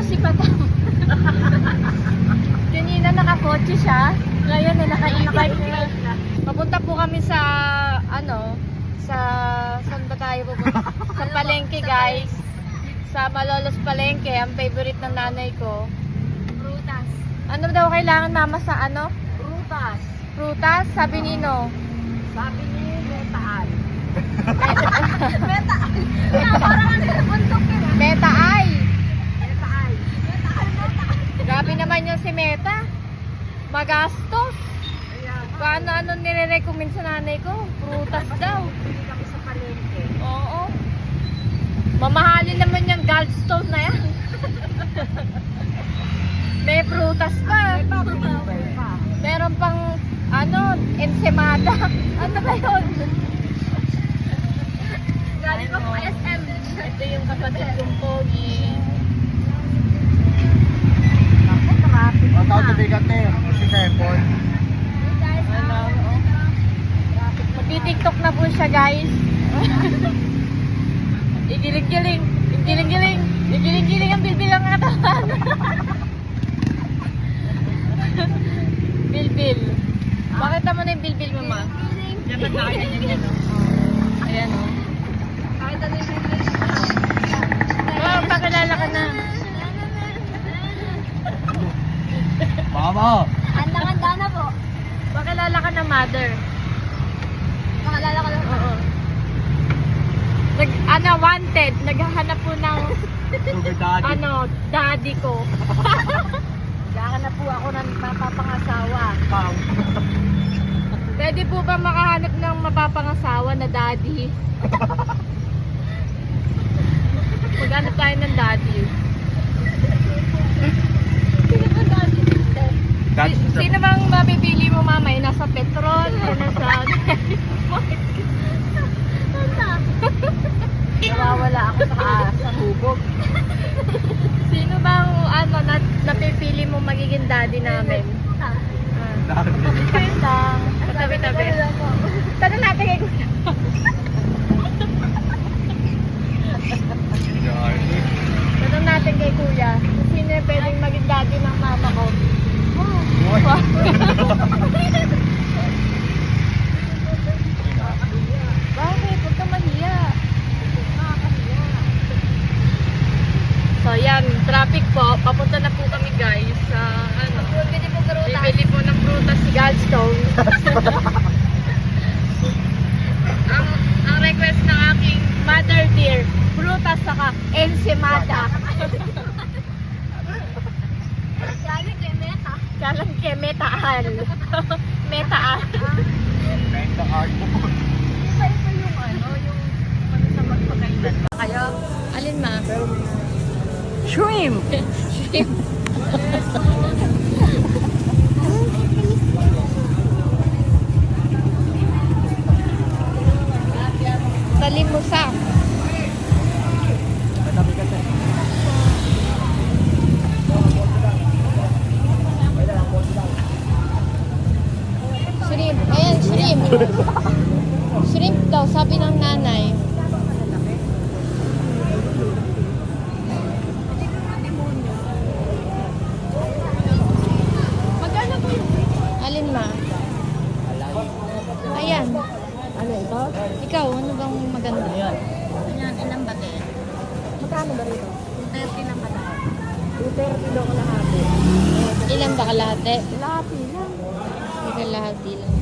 si Madam. Kanina nakakotse siya. Ngayon na naka-e-bike na. Papunta po kami sa, saan ba tayo pupunta? Sa palengke, guys. Sa Malolos Palengke, ang favorite ng nanay ko. Prutas. Ano daw kailangan mama sa Prutas. Prutas? Sabi ni No. Sabi ni Metaan. Metaan. Parang ano yung bundok yun ah. Meta-ay. Metaan. Metaan. Grabe naman yung si Meta. Magastos. Ayan. Paano nire-recommend sa nanay ko? Prutas daw. Pili kami sa palengke. Oo. Mamahalin naman yung gallstone na yan. May prutas pa. May pa. Meron pang ensemada. Ano ba yun? Galing pa po SM. Ito yung kapatid kong pogi. Ako, traffic na. Tawag na bigate, si Tempon. Hey guys, Magti-tiktok na po siya, guys. Igiling-giling. Igiling-giling. Igiling-giling ang bilbil ang katawan. Bilbil. Bakit naman yung bilbil mo, ma? Dapat nakakita niya yan, Ayan, kahit ano yung bilis. Oh, pakilala ka na. Mama! Handang-handa na po. Pakilala ka na, mother. Makalala ko lang. Oo. Wanted. Naghahanap po ng, Sugar daddy. daddy ko. Naghahanap po ako ng mapapangasawa. Pang. Pwede po ba makahanap ng mapapangasawa na daddy? Maghanap tayo ng daddy. Sino ba dati dito? That's Sino bang mapipili mo, mama? Yung nasa petrol o nasa... Nawawala ako sa hubog. Sino bang napipili mo magiging daddy namin? daddy. Kayo lang. Tabi-tabi. Tanong natin kay Kuya. Tanong natin kay Kuya. Kung sino yung pwedeng maging daddy ng mama ko. Bakit? Huwag ka mahiya. So yan, traffic po. Papunta na po kami guys sa Bibili po garuta. bibili po ng prutas si Gallstone. ang request ng aking mother dear, prutas saka ensimada. Galing kay Meta. Kalang ke metaan. Metaan. Benta art mo. Iba yung sa magpagainan ba kayo? Alin ma? Shrimp! Shrimp. Talimusak. Matabi kasi. Shrimp. Ayan, shrimp. Shrimp daw, sabi ng nanay. Magkano po yung Alin ma? Ayan. ano ito? Ikaw, ano bang maganda? Ayan. Ayan, ilang bate? Magkano ba rito? 30 lang ba lahat? 230 daw kalahati. Ilan ba kalahati? Kalahati lang. May kalahati lang.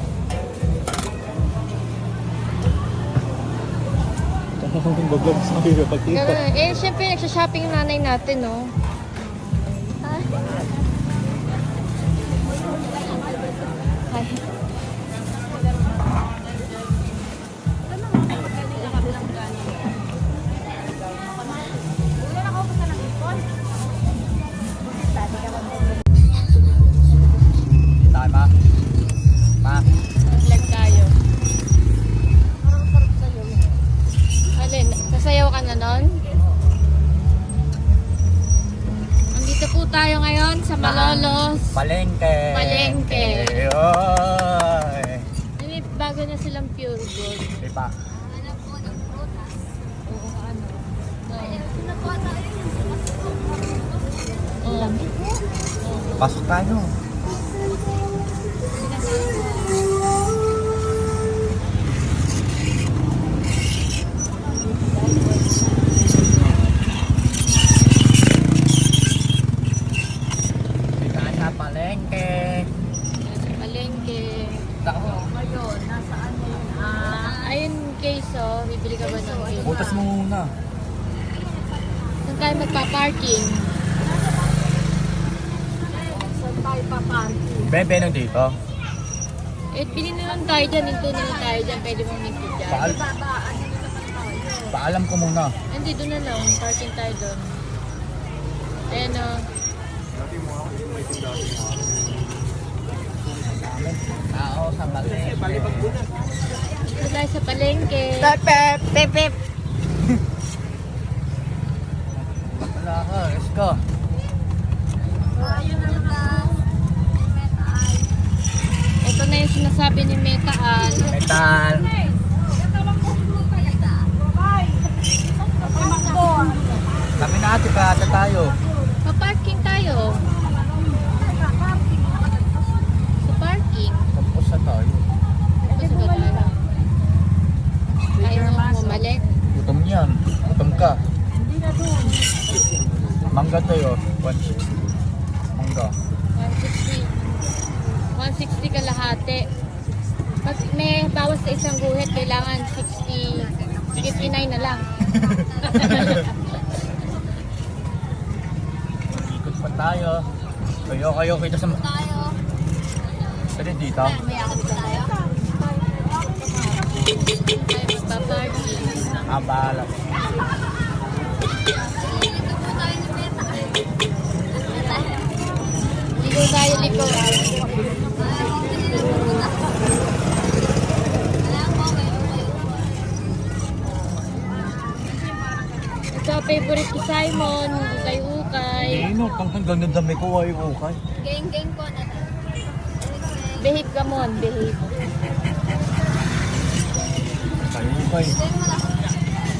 Bablog sa akin pagkita. Ganun. Eh, syempre, nagsha-shopping yung nanay natin, no? Ay. Tayo ma. Ma. Vlog tayo. Alin, sasayaw ka na nun? Andito po tayo ngayon sa Malolos. Palengke. Palengke. Yoy. Hindi, bago na silang pure gold. Di ba? Alam po ng prutas. Oo, ano. Sino po tayo yung Pasok tayo. Kita sa palengke. Sa palengke. Tako. Ngayon, nasaan yun? Ayun queso, bibili ka ba ng queso? Butas mo muna. Saan tayo magpa-parking? Saan tayo paparking? Bebe nung dito. Eh, bili na lang tayo dyan, hinto na lang tayo dyan, pwede mong minto dyan. Babaan na naman tayo. Paalam ko muna. Hindi, doon na lang, parking tayo doon. Ayan o. Tao sa palengke. Dito tayo sa palengke. Pep, pep, pep. Wala ka, let's go. Ayun na naman. Ito na yung sinasabi ni Meta Al. Metal. Kami na ate pa ata tayo. Pa-parking tayo. Sa parking. Tapos na tayo. Kasi ba tayo? Ayaw mo bumalik. Gutom yan. Gutom ka. Hindi na doon. Mangga tayo. 160. Mangga. 160. 160 kalahati. Pag may bawas sa isang guhit, kailangan 60. 59 na lang. Ikot pa tayo. Kayo kita sa... Tayo. Sali dito. May ako tayo. Tayo magpa-parking. Bahala. Ligo tayo, ligo. Ito, favorite ni Simon, ukay-ukay. Ino, hanggang dami ko ay ukay. Geng-geng ko na. Behave ka mon, behave. Tayo ukay.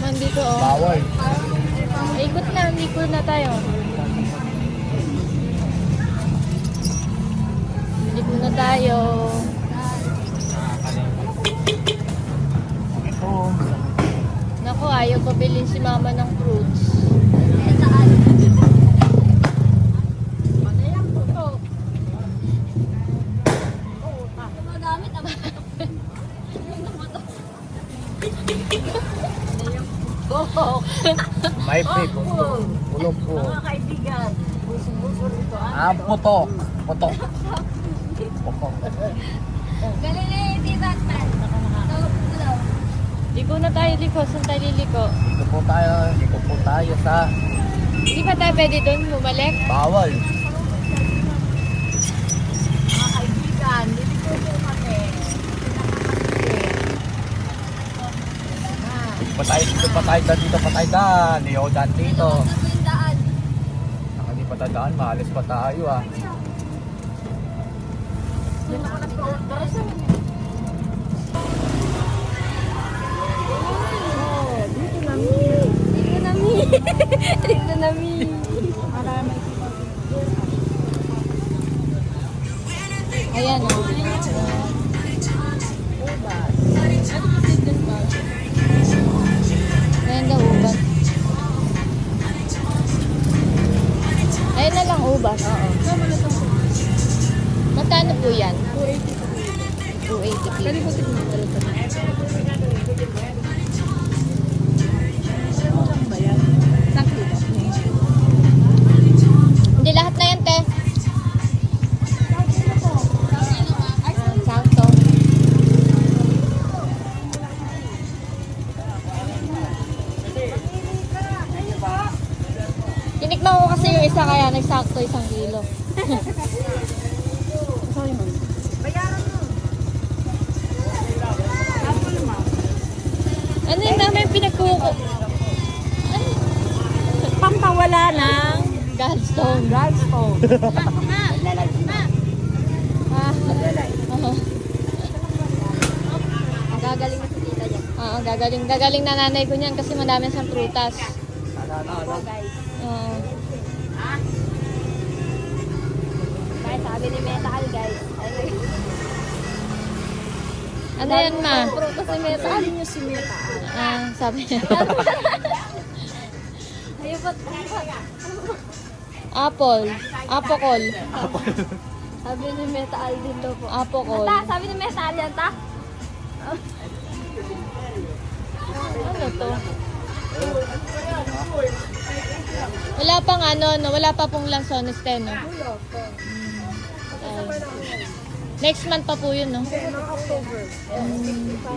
Man dito, oh. Bawal. Ikot na tayo. Ligo na tayo. Ito. Naku, ayaw pabilin si mama ng fruits. Panayan ko to. Oo, gumagamit ang May pig. Ulog po. mga kaibigan. Buso-buso rito. Putok. Putok. Putok. Galing na yung Batman. Ligo na tayo, ligo. Saan tayo liliko? Dito po tayo sa Hindi ba tayo pwede doon bumalik? bawal. Mga kaibigan, dito po kami. Dito pa tayo daan. Hindi ako daan dito. Daan. Hindi pa tayo daan, maalis pa tayo ah. Dito ako nagpa-order. Dito namin. Ayan o. Ayan daw ubas. Ayan na lang ubas. Oo. Magkano po yan? 280. Hindi lahat na yan, te. Sakto. Tinikman ko kasi yung isa kaya nagsakto 1 kilo. Ano yung namin pinagkuko? Pampawala ng Godstone. Godstone. Gagaling na si tita yan. Oo, gagaling. Gagaling na nanay ko niyan kasi madami siyang prutas. Oo. Sabi ni Metal, guys. Ano yan, ma? Prutas ni Metal. Sabi niyo si Metal. Sabi niya. Ayun ba't? Apple. Apocol. Sabi ni Metal din daw po. Apocol. Ta, sabi ni Metal yan, ta? Ano to? Wala pang ano, no? Wala pa pong Lanzones 10, no? Next month pa po yun, no?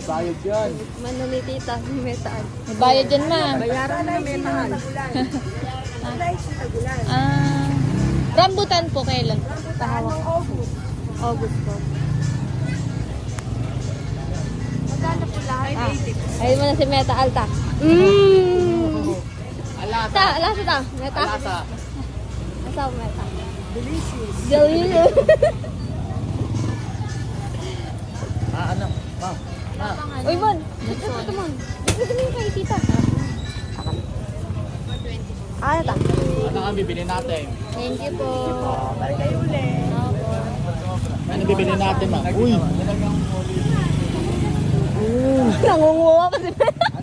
Bayad yan. Mano ni tita, ni Metal. May bayad yan, ma. Bayaran na Metal. Rambutan po kailan? Pahawak. August po. Magkano po lahat? Ayun mo na si Metal, ta. Alasa. Ta, alasa ta. Meta. Alasa. Asa ko Meta? Delicious. Delicious. Ano? Ma. Ma. Uy, Mon. Ito, Mon. Ito mo kay tita. Ano ta? Ano ang bibili natin? Thank you po. Balik kayo ulit. Ano bibili natin, ma? Uy! Nangunguha pa si Meta.